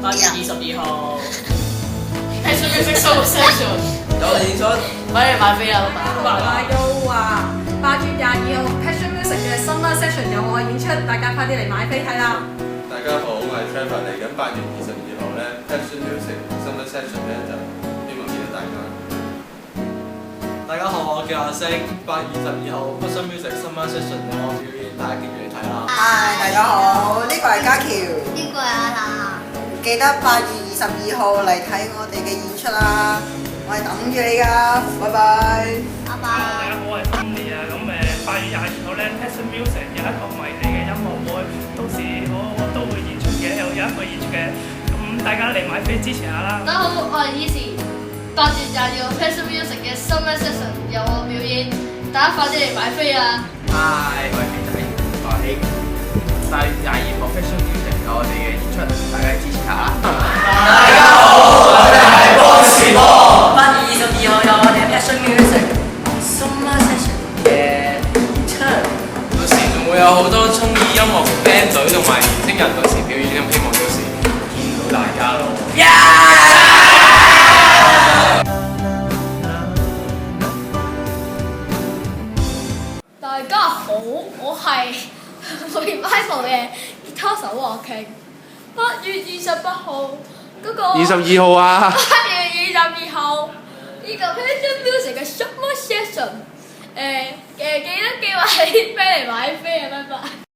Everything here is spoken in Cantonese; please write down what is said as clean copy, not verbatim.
8月22號 Passion Music Summer Session 有演出，快啲買飛啦，阿 Yo 啊，8月22號 Passion Music 嘅 Summer Session 有我演出，大家快啲嚟買飛睇啦！大家好，我係 Trevor，嚟緊8月22號咧 Passion Music Summer Session 咧就希望見到大家。大家好，我叫阿星，8月22號 Passion Music Summer Session 有我表演，大家記住嚟睇啦。大家好，呢個係家喬，呢個係阿娜，記得8月22號嚟睇我哋嘅演出啦，我係等住你㗎，拜拜。拜拜。大家好，我係 Tony 啊，咁8月22號咧 Passion Music 有一個迷你嘅音樂會，到時我都會演出嘅，有一個演出嘅，咁大家嚟買飛支持下啦。大家好，我係 Easy。8月22號 Passion Music 嘅 Summer Session 有我表演，大家快啲嚟買飛啊！嗨，我係肥仔，我係希。8月22號 Passion Music 有我哋嘅演出，大家支持下啦！大家好，我哋係波士波。8月22號有我哋 Passion Music Summer Session 嘅演出，到時仲會有好多中意音樂嘅 band 隊同埋年輕人到時表演，咁希望到時見到大家咯。大家好，我係Revival 嘅吉他手阿 King。8月28號嗰個22號啊！8月22號呢個 Passion Music 嘅 Summer Session，記得叫埋啲飛嚟買飛啊！拜拜。